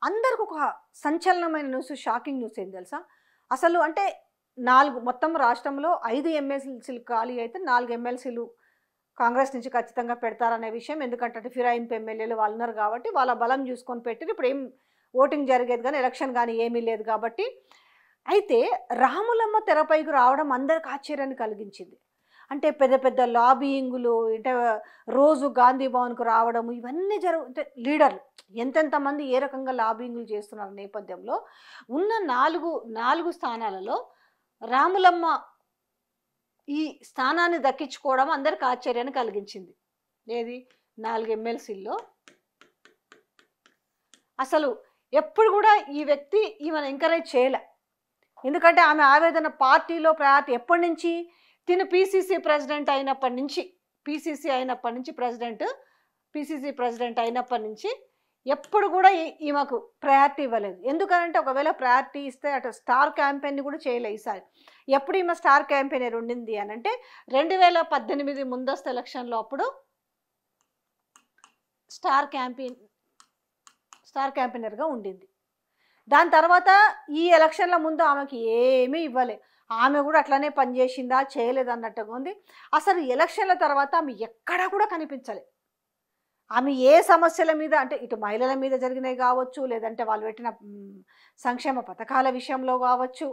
అందరికి ఒక సంచలనమైన news, shocking news ఏం తెలుసా? అసలు అంటే 4 మొత్తం రాష్ట్రంలో 5 ఎమ్మెల్సీలు ఖాళీ అయితే 4 ఎమ్మెల్సీలు కాంగ్రెస్ నుంచి ఖచ్చితంగా పెడతారనే విషయం. ఎందుకంటే ఫిరాయింపు ఎమ్మెల్యేలు వాళ్ళు ఉన్నారు కాబట్టి వాళ్ళ బలం చూసుకొని పెట్టిరు. ఇప్పుడు ఏం ఓటింగ్ జరిగేది కానీ ఎలక్షన్ కానీ ఏమీ లేదు కాబట్టి. అయితే రాములమ్మ తెరపైకి రావడం అందరికి ఆశ్చర్యాన్ని కలిగించింది. అంటే పెద్ద పెద్ద లాబియింగులు, అంటే రోజు గాంధీ భవన్‌కు రావడము, ఇవన్నీ అంటే లీడర్లు ఎంతెంతమంది ఏ రకంగా లాబియింగులు చేస్తున్నారు నేపథ్యంలో ఉన్న 4 స్థానాలలో రాములమ్మ ఈ స్థానాన్ని దక్కించుకోవడం అందరికి ఆశ్చర్యాన్ని కలిగించింది. ఏది 4 ఎమ్మెల్సీల్లో అసలు ఎప్పుడు కూడా ఈ వ్యక్తి ఈమెను ఎంకరేజ్ చేయలే. ఎందుకంటే ఆమె ఆవేదన పార్టీలో ప్రయారిటీ ఎప్పటి నుంచి, తిను పీసీసీ ప్రెసిడెంట్ అయినప్పటి నుంచి, పీసీసీ ప్రెసిడెంట్ అయినప్పటి నుంచి ఎప్పుడు కూడా ఈమెకు ప్రయారిటీ ఇవ్వలేదు. ఎందుకనంటే ఒకవేళ ప్రయారిటీ ఇస్తే అటు స్టార్ క్యాంపెయిన్ కూడా చేయలే ఈసారి. ఎప్పుడు ఈమె స్టార్ క్యాంపెయినర్ ఉండింది అని అంటే 2018 ముందస్తు ఎలక్షన్లో అప్పుడు స్టార్ క్యాంపెయినర్గా ఉండింది. దాని తర్వాత ఈ ఎలక్షన్ల ముందు ఆమెకి ఏమీ ఇవ్వలే. ఆమె కూడా అట్లనే పనిచేసిందా చేయలేదు అన్నట్టుగా ఉంది. అసలు ఎలక్షన్ల తర్వాత ఆమె ఎక్కడా కూడా కనిపించలే. ఆమె ఏ సమస్యల మీద, అంటే ఇటు మహిళల మీద జరిగినవి కావచ్చు, లేదంటే వాళ్ళు పెట్టిన సంక్షేమ పథకాల విషయంలో కావచ్చు,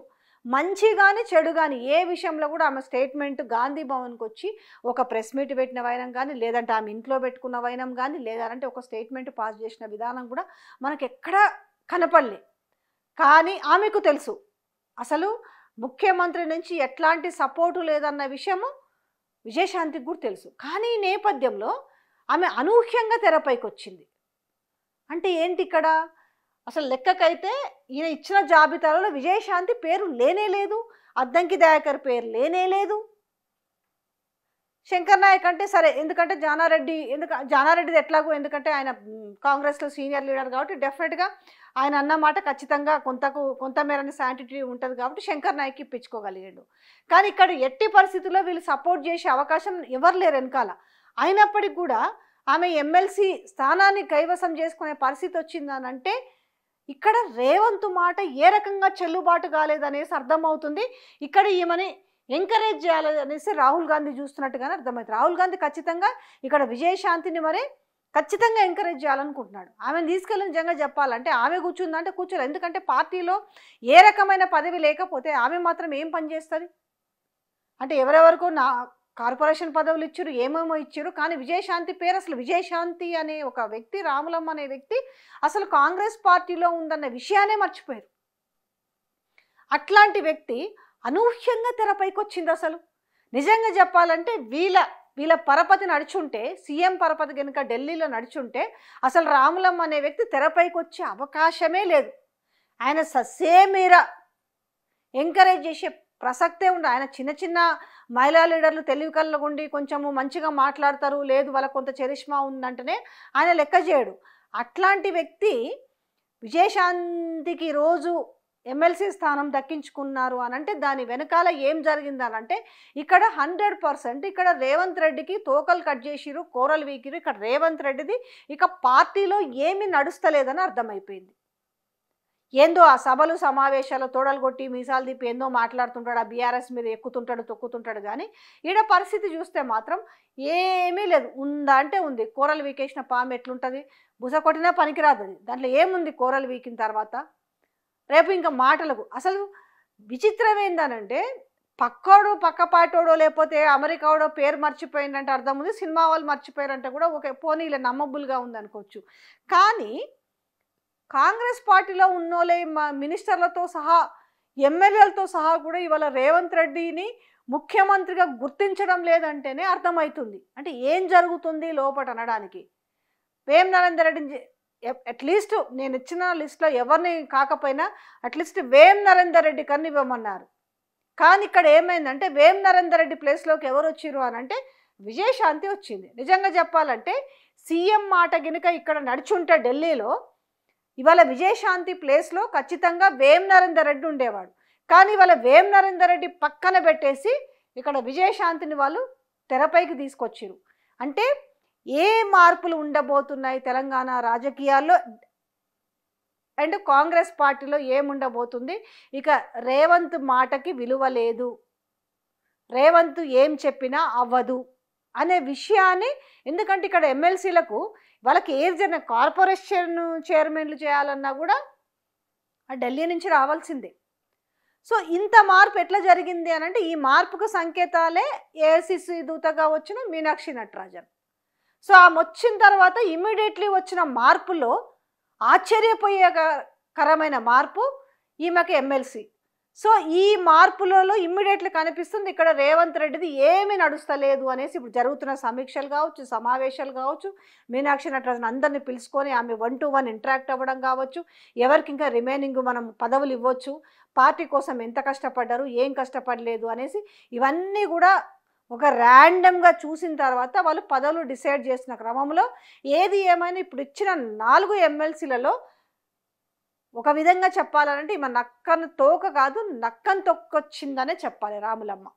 మంచి కానీ చెడు కానీ ఏ విషయంలో కూడా ఆమె స్టేట్మెంట్ గాంధీ భవన్కి వచ్చి ఒక ప్రెస్ మీట్ పెట్టిన వైనం కానీ, లేదంటే ఆమె ఇంట్లో పెట్టుకున్న వైనం కానీ, లేదంటే ఒక స్టేట్మెంట్ పాస్ చేసిన విధానం కూడా మనకు ఎక్కడా కనపడలే. కానీ ఆమెకు తెలుసు అసలు ముఖ్యమంత్రి నుంచి ఎట్లాంటి సపోర్టు లేదన్న విషయము విజయశాంతికి కూడా తెలుసు. కానీ ఈ నేపథ్యంలో ఆమె అనూహ్యంగా తెరపైకి వచ్చింది. అంటే ఏంటి ఇక్కడ అసలు లెక్కకైతే ఈయన ఇచ్చిన జాబితాలలో విజయశాంతి పేరు లేనే లేదు, అద్దంకి దయాకర్ పేరు లేనే లేదు. శంకర్ నాయక్ అంటే సరే, ఎందుకంటే జానారెడ్డిది ఎట్లాగో, ఎందుకంటే ఆయన కాంగ్రెస్లో సీనియర్ లీడర్ కాబట్టి డెఫినెట్గా ఆయన అన్నమాట ఖచ్చితంగా కొంతమేరని శాంటిటీ ఉంటుంది కాబట్టి శంకర్ నాయక్ ఇప్పించుకోగలిగాడు. కానీ ఇక్కడ ఎట్టి పరిస్థితుల్లో వీళ్ళు సపోర్ట్ చేసే అవకాశం ఎవరు లేరు వెనకాల. అయినప్పటికీ కూడా ఆమె ఎమ్మెల్సీ స్థానాన్ని కైవసం చేసుకునే పరిస్థితి వచ్చిందనంటే ఇక్కడ రేవంత్ మాట ఏ రకంగా చెల్లుబాటు కాలేదనేసి అర్థమవుతుంది. ఇక్కడ ఈమెని ఎంకరేజ్ చేయాలనేసి రాహుల్ గాంధీ చూస్తున్నట్టుగానే అర్థమవుతుంది. రాహుల్ గాంధీ ఖచ్చితంగా ఇక్కడ విజయశాంతిని మరి ఖచ్చితంగా ఎంకరేజ్ చేయాలనుకుంటున్నాడు. ఆమెను తీసుకెళ్ళి నిజంగా చెప్పాలంటే ఆమె కూర్చుందంటే కూర్చోలేదు. ఎందుకంటే పార్టీలో ఏ రకమైన పదవి లేకపోతే ఆమె మాత్రం ఏం పని చేస్తుంది? అంటే ఎవరెవరికో కార్పొరేషన్ పదవులు ఇచ్చారు, ఏమేమో ఇచ్చారు. కానీ విజయశాంతి పేరు, అసలు విజయశాంతి అనే ఒక వ్యక్తి, రాములమ్మ అనే వ్యక్తి అసలు కాంగ్రెస్ పార్టీలో ఉందన్న విషయాన్నే మర్చిపోయారు. అట్లాంటి వ్యక్తి అనూహ్యంగా తెరపైకి వచ్చింది. అసలు నిజంగా చెప్పాలంటే వీళ్ళ పరపతి నడుచుంటే, సీఎం పరపతి కనుక ఢిల్లీలో నడుచుంటే అసలు రాములమ్మ అనే వ్యక్తి తెరపైకి వచ్చే అవకాశమే లేదు. ఆయన ససేమీరా ఎంకరేజ్ చేసే ప్రసక్తే ఉండే. ఆయన చిన్న చిన్న మహిళా లీడర్లు తెలివి కళ్ళగుండి కొంచెము మంచిగా మాట్లాడతారు, లేదు వాళ్ళకు కొంత చరిష్మా ఉందంటేనే ఆయన లెక్క చేయడు. అట్లాంటి వ్యక్తి విజయశాంతికి రోజు ఎమ్మెల్సీ స్థానం దక్కించుకున్నారు అని అంటే దాని వెనకాల ఏం జరిగిందనంటే ఇక్కడ 100% ఇక్కడ రేవంత్ రెడ్డికి తోకలు కట్ చేసిరు, కోరలు వీకిరు. ఇక్కడ రేవంత్ రెడ్డిది ఇక పార్టీలో ఏమీ నడుస్తలేదని అర్థమైపోయింది. ఏందో ఆ సభలు సమావేశాలు తోడలు కొట్టి మీసాలు తిప్పి ఏందో మాట్లాడుతుంటాడు, ఆ బీఆర్ఎస్ మీద ఎక్కుతుంటాడు తొక్కుతుంటాడు. కానీ ఈడ పరిస్థితి చూస్తే మాత్రం ఏమీ లేదు. ఉందా అంటే ఉంది. కూరలు వీకేసిన పాము ఎట్లుంటుంది? బుస కొట్టినా పనికిరాదు అది. దాంట్లో ఏముంది కూరలు వీకిన తర్వాత? రేపు ఇంకా మాటలకు అసలు విచిత్రం ఏందనంటే పక్కపాటోడో లేకపోతే అమెరికాడో పేరు మర్చిపోయిందంటే అర్థం ఉంది, సినిమా వాళ్ళు మర్చిపోయారంటే కూడా ఒక పోనీలే నమ్మబుల్గా ఉందనుకోవచ్చు. కానీ కాంగ్రెస్ పార్టీలో ఉన్నోళ్ళే మినిస్టర్లతో సహా ఎమ్మెల్యేలతో సహా కూడా ఇవాళ రేవంత్ రెడ్డిని ముఖ్యమంత్రిగా గుర్తించడం లేదంటేనే అర్థమవుతుంది అంటే ఏం జరుగుతుంది లోపట అనడానికి. వేం నరేందర్ రెడ్డి అట్లీస్ట్ నేను ఇచ్చిన లిస్ట్లో ఎవరిని కాకపోయినా అట్లీస్ట్ వేం నరేందర్ రెడ్డి కన్నా ఇవ్వమన్నారు. కానీ ఇక్కడ ఏమైందంటే వేం నరేందర్ రెడ్డి ప్లేస్లోకి ఎవరు వచ్చిరు అని అంటే విజయశాంతి వచ్చింది. నిజంగా చెప్పాలంటే సీఎం మాట గినుక ఇక్కడ నడుచుంటే ఢిల్లీలో ఇవాళ విజయశాంతి ప్లేస్లో ఖచ్చితంగా వేం నరేందర్ రెడ్డి ఉండేవాడు. కానీ ఇవాళ వేం నరేందర్ రెడ్డి పక్కన పెట్టేసి ఇక్కడ విజయశాంతిని వాళ్ళు తెరపైకి తీసుకొచ్చిరు. అంటే ఏ మార్పులు ఉండబోతున్నాయి తెలంగాణ రాజకీయాల్లో అండ్ కాంగ్రెస్ పార్టీలో ఏముండబోతుంది, ఇక రేవంత్ మాటకి విలువ లేదు, రేవంత్ ఏం చెప్పినా అవ్వదు అనే విషయాన్ని, ఎందుకంటే ఇక్కడ ఎమ్మెల్సీలకు వాళ్ళకి ఏది జరిగిన కార్పొరేషన్ చైర్మన్లు చేయాలన్నా కూడా ఢిల్లీ నుంచి రావాల్సిందే. సో ఇంత మార్పు ఎట్లా జరిగింది అని అంటే, ఈ మార్పుకు సంకేతాలే ఏఐసిసి దూతగా వచ్చిన మీనాక్షి నటరాజన్. సో ఆమె వచ్చిన తర్వాత ఇమ్మీడియట్లీ వచ్చిన మార్పులో ఆశ్చర్యపోయేకరమైన మార్పు ఈమెకి ఎమ్మెల్సీ. సో ఈ మార్పులలో ఇమ్మీడియట్లీ కనిపిస్తుంది ఇక్కడ రేవంత్ రెడ్డిది ఏమీ నడుస్తలేదు అనేసి. ఇప్పుడు జరుగుతున్న సమీక్షలు కావచ్చు, సమావేశాలు కావచ్చు, మీనాక్షి నటరాజన్ అందరినీ పిలుచుకొని ఆమె 1-to-1 ఇంటరాక్ట్ అవ్వడం కావచ్చు, ఎవరికి ఇంకా రిమైనింగ్ మనం పదవులు ఇవ్వచ్చు, పార్టీ కోసం ఎంత కష్టపడ్డారు, ఏం కష్టపడలేదు అనేసి ఇవన్నీ కూడా ఒక ర్యాండమ్గా చూసిన తర్వాత వాళ్ళు పదవులు డిసైడ్ చేసిన క్రమంలో ఏది ఏమైనా ఇప్పుడు ఇచ్చిన 4 ఎమ్మెల్సీలలో ఒక విధంగా చెప్పాలంటే ఈమె నక్కను తోక కాదు, నక్కను తొక్కొచ్చిందనే చెప్పాలి రాములమ్మ.